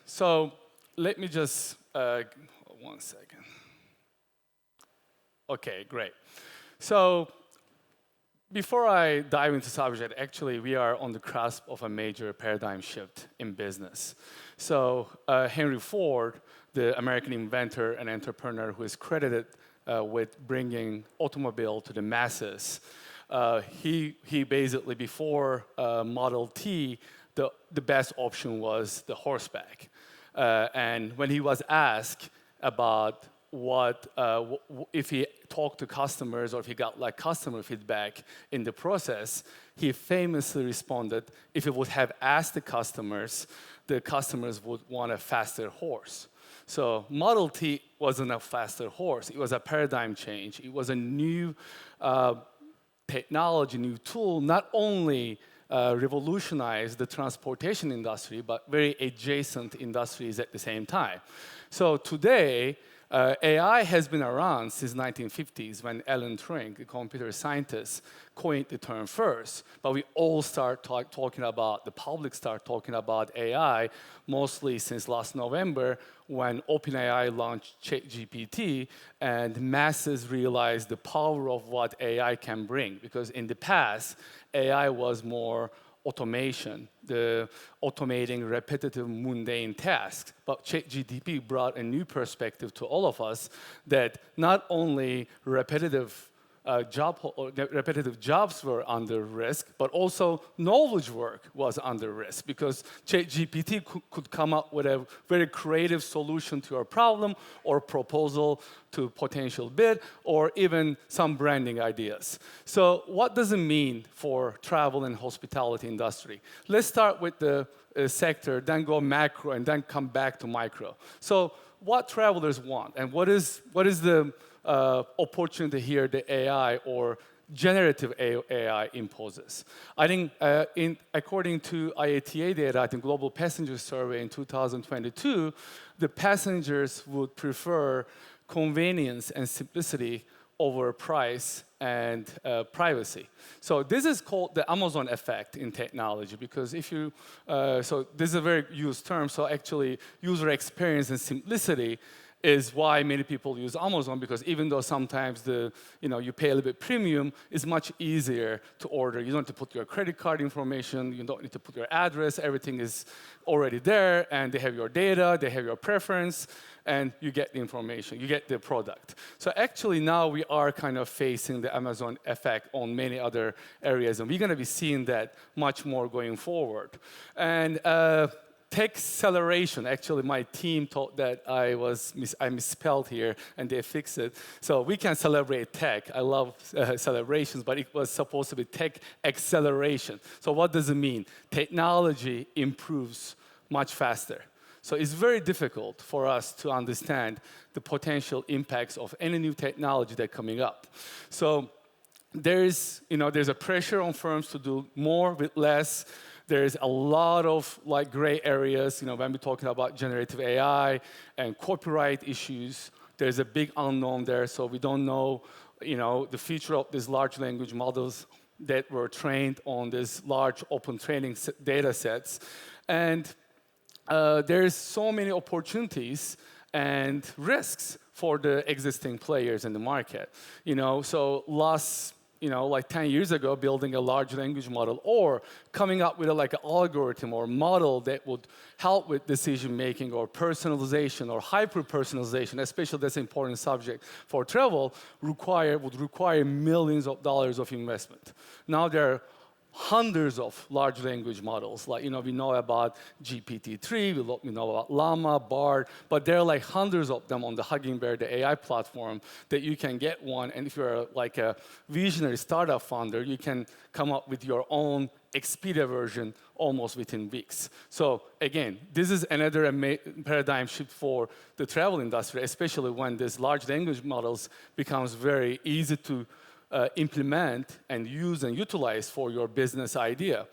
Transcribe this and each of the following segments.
So let me just, one second. Okay, great. So before I dive into the subject, actually, we are on the cusp of a major paradigm shift in business. So Henry Ford, the American inventor and entrepreneur who is credited with bringing automobile to the masses, he basically, before Model T, the best option was the horseback. And when he was asked about if he talked to customers or if he got like customer feedback in the process, he famously responded, if he would have asked the customers would want a faster horse. So Model T wasn't a faster horse. It was a paradigm change. It was a new technology, new tool, not only revolutionized the transportation industry, but very adjacent industries at the same time. So today, AI has been around since 1950s when Alan Turing, the computer scientist, coined the term first. But we all start talking about, the public start talking about AI mostly since last November when OpenAI launched ChatGPT and masses realized the power of what AI can bring. Because in the past, AI was more automation, the automating repetitive, mundane tasks. But ChatGPT brought a new perspective to all of us that not only repetitive jobs were under risk, but also knowledge work was under risk because ChatGPT could come up with a very creative solution to your problem or proposal to potential bid or even some branding ideas. So what does it mean for travel and hospitality industry? Let's start with the sector, then go macro, and then come back to micro. So what travelers want and what is the opportunity here the AI or generative AI imposes. I think according to IATA data, I think Global Passenger Survey in 2022, the passengers would prefer convenience and simplicity over price and privacy. So this is called the Amazon effect in technology because if you, so this is a very used term, so actually user experience and simplicity is why many people use Amazon because even though sometimes you pay a little bit premium, it's much easier to order. You don't have to put your credit card information, you don't need to put your address, everything is already there, and they have your data, they have your preference, and you get the information, you get the product. So actually now we are kind of facing the Amazon effect on many other areas, and we're going to be seeing that much more going forward. And tech acceleration. Actually, my team thought that I misspelled here, and they fixed it. So we can celebrate tech. I love celebrations, but it was supposed to be tech acceleration. So what does it mean? Technology improves much faster. So it's very difficult for us to understand the potential impacts of any new technology that's coming up. So there's a pressure on firms to do more with less. There's a lot of gray areas, when we're talking about generative AI and copyright issues. There's a big unknown there, so we don't know, the future of these large language models that were trained on these large open training data sets. And there's so many opportunities and risks for the existing players in the market. So last 10 years ago, building a large language model or coming up with an algorithm or model that would help with decision making or personalization or hyper-personalization, especially that's an important subject for travel, would require millions of dollars of investment. Now there are hundreds of large language models. We know about GPT-3, we know about Llama, Bard, but there are hundreds of them on the Hugging Bear, the AI platform, that you can get one. And if you're a visionary startup founder, you can come up with your own Expedia version almost within weeks. So again, this is another paradigm shift for the travel industry, especially when these large language models becomes very easy to implement and use and utilize for your business idea.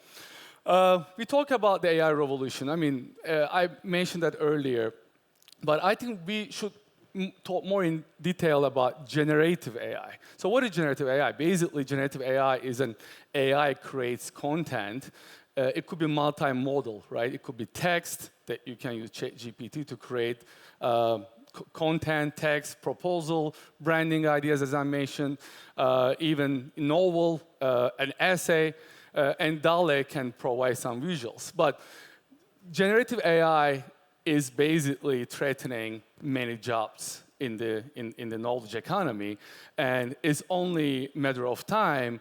We talk about the AI revolution. I mentioned that earlier, but I think we should talk more in detail about generative AI. So what is generative AI? Basically, generative AI is an AI creates content. It could be multimodal, right? It could be text, that you can use ChatGPT to create content, text, proposal, branding ideas, as I mentioned, even novel, an essay, and DALL-E can provide some visuals. But generative AI is basically threatening many jobs in the knowledge economy, and it's only a matter of time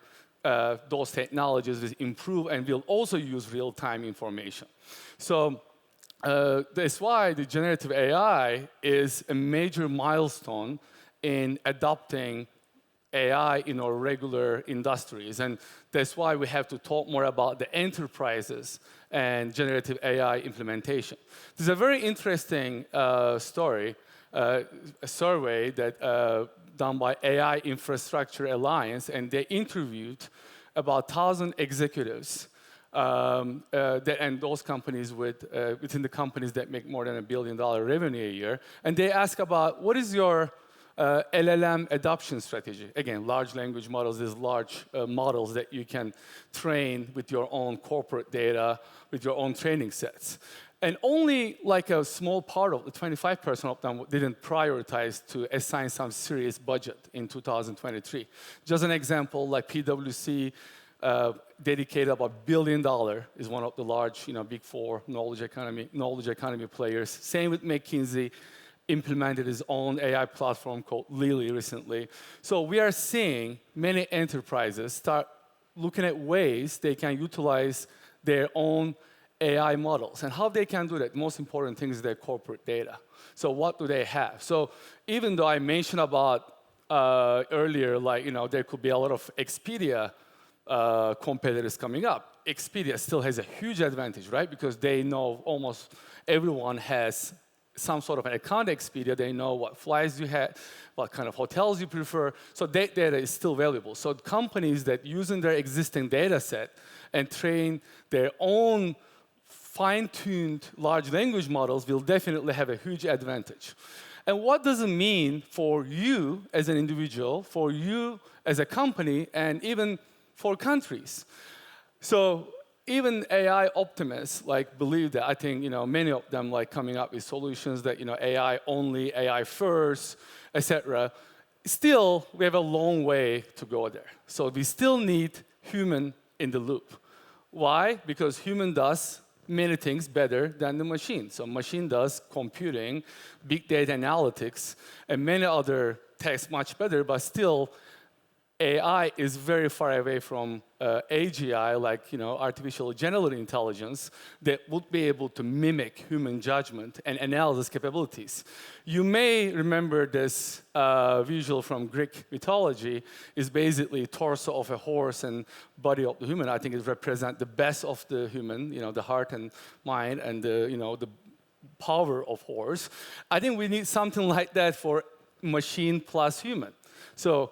those technologies will improve and will also use real-time information. So that's why the generative AI is a major milestone in adopting AI in our regular industries. And that's why we have to talk more about the enterprises and generative AI implementation. There's a very interesting story, a survey that done by AI Infrastructure Alliance, and they interviewed about 1,000 executives and those companies within the companies that make more than $1 billion revenue a year. And they ask about what is your LLM adoption strategy. Again, large language models is large models that you can train with your own corporate data, with your own training sets. And only like a small part of the 25% of them didn't prioritize to assign some serious budget in 2023. Just an example, like PwC dedicated about $1 billion, is one of the large, big four knowledge economy players. Same with McKinsey, implemented his own AI platform called Lily recently. So we are seeing many enterprises start looking at ways they can utilize their own AI models. And how they can do that, the most important thing is their corporate data. So what do they have? So even though I mentioned about earlier, there could be a lot of Expedia competitors coming up, Expedia still has a huge advantage, right? Because they know almost everyone has some sort of an account at Expedia. They know what flights you had, what kind of hotels you prefer. So that data is still valuable. So companies that using their existing data set and train their own fine-tuned large language models will definitely have a huge advantage. And what does it mean for you as an individual, for you as a company, and even for countries? So even AI optimists believe that. I think many of them coming up with solutions that AI only, AI first, etc. Still, we have a long way to go there. So we still need human in the loop. Why? Because human does many things better than the machine. So machine does computing, big data analytics, and many other tasks much better, but still AI is very far away from AGI, artificial general intelligence, that would be able to mimic human judgment and analysis capabilities. You may remember this visual from Greek mythology. Is basically torso of a horse and body of the human. I think it represents the best of the human, the heart and mind, and the power of horse. I think we need something like that for machine plus human. So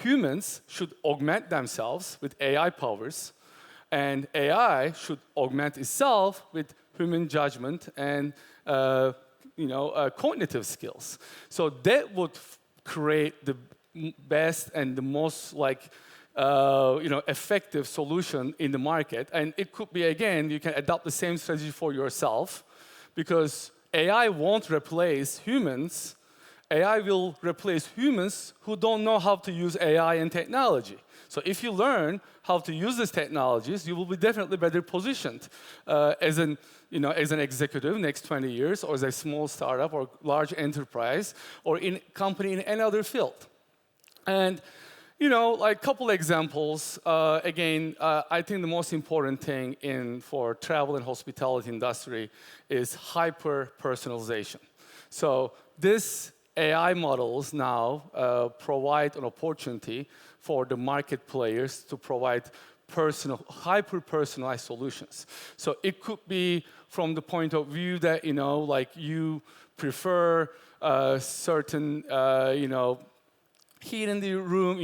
humans should augment themselves with AI powers, and AI should augment itself with human judgment and cognitive skills. So that would create the best and the most effective solution in the market. And it could be, again, you can adopt the same strategy for yourself, because AI won't replace humans. AI will replace humans who don't know how to use AI and technology. So if you learn how to use these technologies, you will be definitely better positioned as an executive next 20 years, or as a small startup or large enterprise, or in company in any other field. And a couple examples. Again, I think the most important thing for travel and hospitality industry is hyper-personalization. So this AI models now provide an opportunity for the market players to provide hyper-personalized solutions. So it could be from the point of view that you prefer certain heat in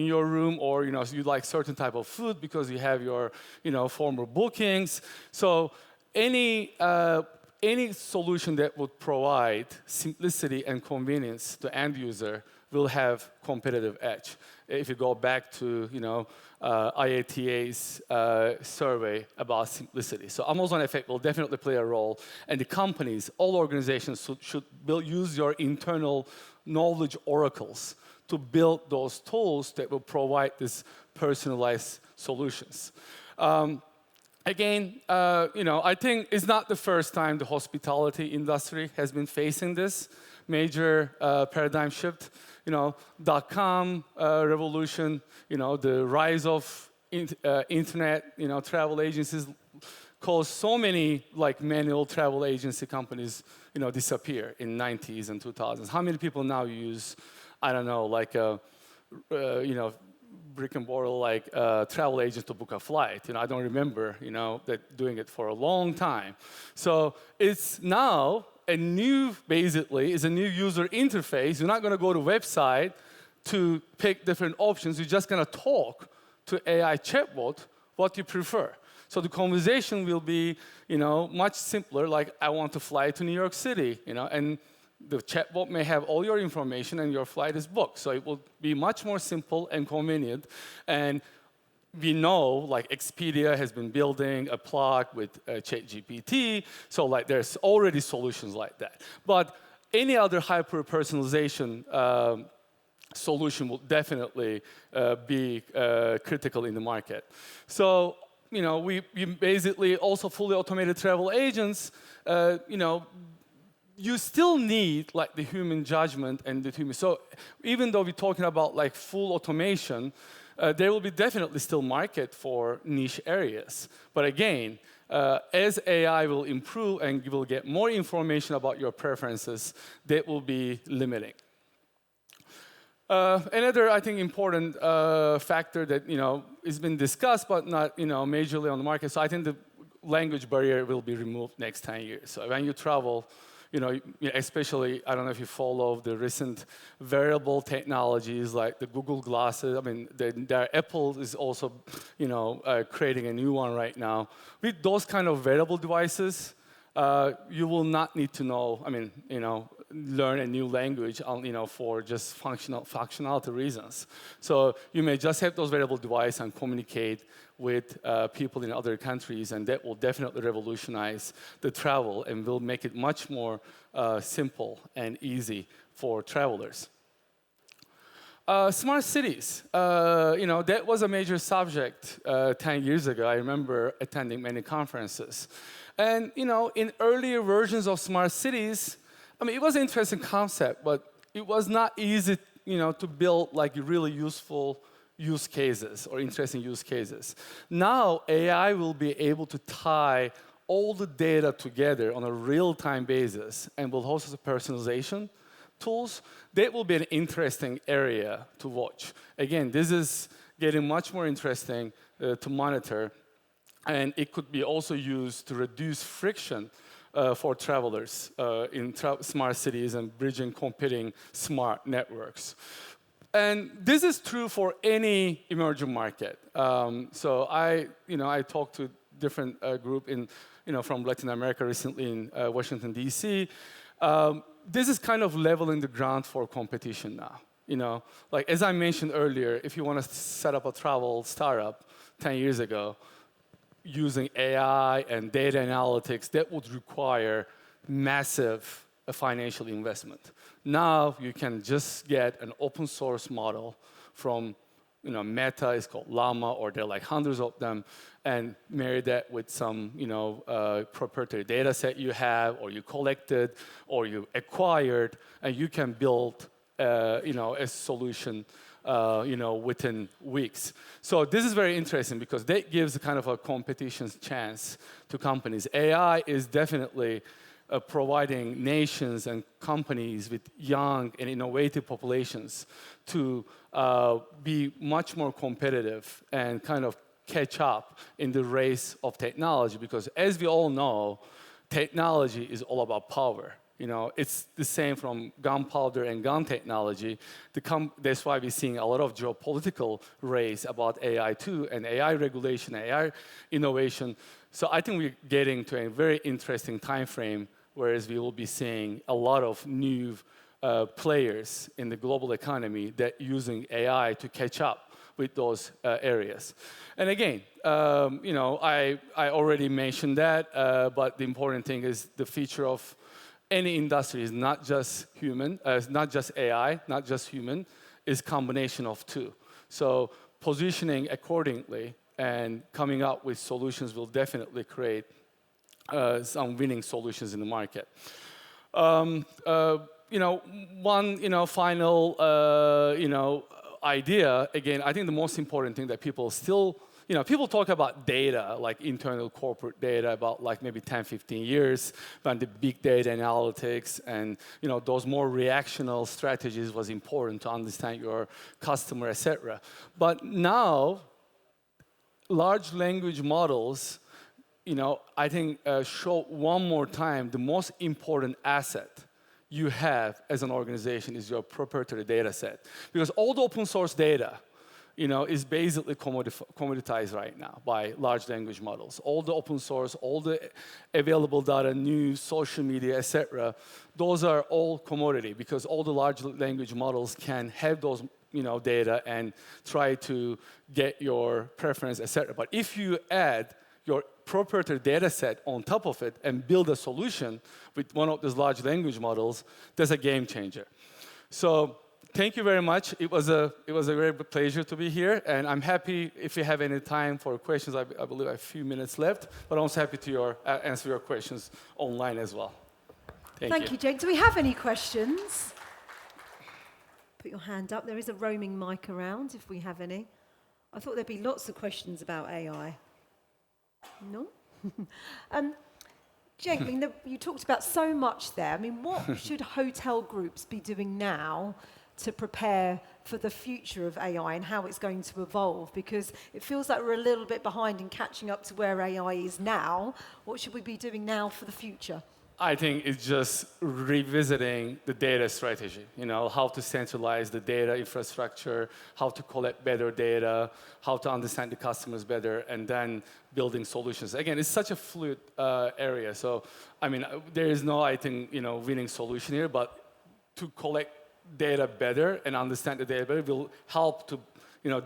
your room, or you like certain type of food because you have your former bookings. So any any solution that would provide simplicity and convenience to end user will have competitive edge. If you go back to IATA's survey about simplicity. So Amazon effect will definitely play a role, and the companies, all organizations should use your internal knowledge oracles to build those tools that will provide these personalized solutions. Again, I think it's not the first time the hospitality industry has been facing this major paradigm shift. .com revolution, the rise of internet, travel agencies caused so many manual travel agency companies, disappear in 90s and 2000s. How many people now use, I don't know, brick and mortar travel agents to book a flight? I don't remember, that doing it for a long time. So it's now basically, is a new user interface. You're not going to go to website to pick different options. You're just going to talk to AI chatbot what you prefer. So the conversation will be, much simpler. Like, I want to fly to New York City, and the chatbot may have all your information and your flight is booked. So it will be much more simple and convenient. And we know, Expedia has been building a plug with ChatGPT, so there's already solutions like that. But any other hyper-personalization solution will definitely be critical in the market. So, we basically also fully automated travel agents. You still need the human judgment and the human. So even though we're talking about full automation, there will be definitely still market for niche areas. But again, as AI will improve and you will get more information about your preferences, that will be limiting. Another, I think, important factor that has been discussed but not majorly on the market. So I think the language barrier will be removed next 10 years. So when you travel, especially, I don't know if you follow the recent wearable technologies like the Google glasses. I mean, Apple is also, creating a new one right now. With those kind of wearable devices, you will not need to learn a new language, for just functionality reasons. So you may just have those wearable devices and communicate with people in other countries, and that will definitely revolutionize the travel and will make it much more simple and easy for travelers. Smart cities, that was a major subject 10 years ago. I remember attending many conferences. And, in earlier versions of smart cities, it was an interesting concept, but it was not easy, to build really useful use cases or interesting use cases. Now, AI will be able to tie all the data together on a real-time basis and will host personalization tools. That will be an interesting area to watch. Again, this is getting much more interesting to monitor, and it could be also used to reduce friction for travelers in smart cities and bridging competing smart networks. And this is true for any emerging market. So I talked to different group from Latin America recently in Washington, D.C. This is kind of leveling the ground for competition now. As I mentioned earlier, if you want to set up a travel startup 10 years ago, using AI and data analytics, that would require massive financial investment. Now you can just get an open source model from Meta, it's called Llama, or there are hundreds of them, and marry that with some proprietary data set you have, or you collected, or you acquired, and you can build a solution within weeks. So this is very interesting because that gives a kind of a competition chance to companies. AI is definitely providing nations and companies with young and innovative populations to be much more competitive and kind of catch up in the race of technology. Because as we all know, technology is all about power. It's the same from gunpowder and gun technology. That's why we're seeing a lot of geopolitical race about AI too, and AI regulation, AI innovation. So I think we're getting to a very interesting time frame, whereas we will be seeing a lot of new players in the global economy that using AI to catch up with those areas. And again, I already mentioned that, but the important thing is the feature of any industry is not just human, not just AI, not just human, is combination of two. So positioning accordingly and coming up with solutions will definitely create some winning solutions in the market. One final idea. Again, I think the most important thing that people still, people talk about data, like internal corporate data, about like maybe 10, 15 years, when the big data analytics and those more reactional strategies was important to understand your customer, etc. But now, large language models, I think show one more time the most important asset you have as an organization is your proprietary data set. Because all the open source data, is basically commoditized right now by large language models. All the open source, all the available data, news, social media, etc., those are all commodity because all the large language models can have those data and try to get your preference, etc. But if you add your proprietary data set on top of it and build a solution with one of those large language models, that's a game changer. So thank you very much. It was a great pleasure to be here, and I'm happy if you have any time for questions. I believe I have a few minutes left, but I'm also happy to answer your questions online as well. Thank you, Cenk. Do we have any questions? Put your hand up. There is a roaming mic around if we have any. I thought there'd be lots of questions about AI. No? Cenk, you talked about so much there. I mean, what should hotel groups be doing now to prepare for the future of AI and how it's going to evolve? Because it feels like we're a little bit behind in catching up to where AI is now. What should we be doing now for the future? I think it's just revisiting the data strategy, how to centralize the data infrastructure, how to collect better data, how to understand the customers better, and then building solutions. Again, it's such a fluid area. So, I mean, there is no, I think, winning solution here, but to collect data better and understand the data better will help to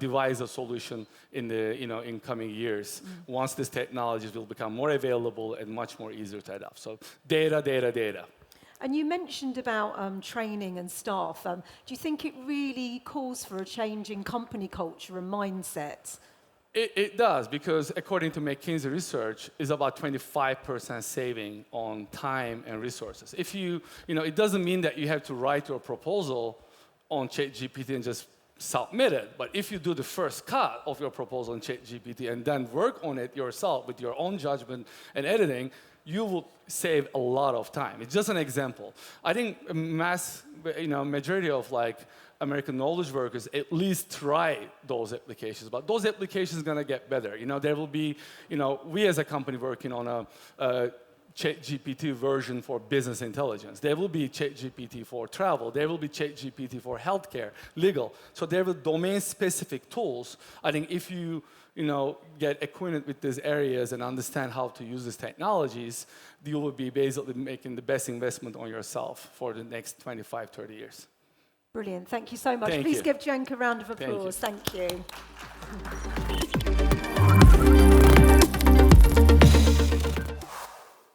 devise a solution in the in coming years. Once these technologies will become more available and much more easier to adopt. So data, data, data. And you mentioned about training and staff. Do you think it really calls for a change in company culture and mindset? It does, because according to McKinsey research, it's about 25% saving on time and resources. If it doesn't mean that you have to write your proposal on ChatGPT and just submit it, but if you do the first cut of your proposal in ChatGPT and then work on it yourself with your own judgment and editing, you will save a lot of time. It's just an example. I think majority of American knowledge workers at least try those applications, but those applications are gonna get better. There will be, we as a company working on a ChatGPT version for business intelligence. There will be ChatGPT for travel. There will be ChatGPT for healthcare, legal. So there will domain-specific tools. I think if you get acquainted with these areas and understand how to use these technologies, you will be basically making the best investment on yourself for the next 25, 30 years. Brilliant. Thank you so much. Please give Cenk a round of applause. Thank you.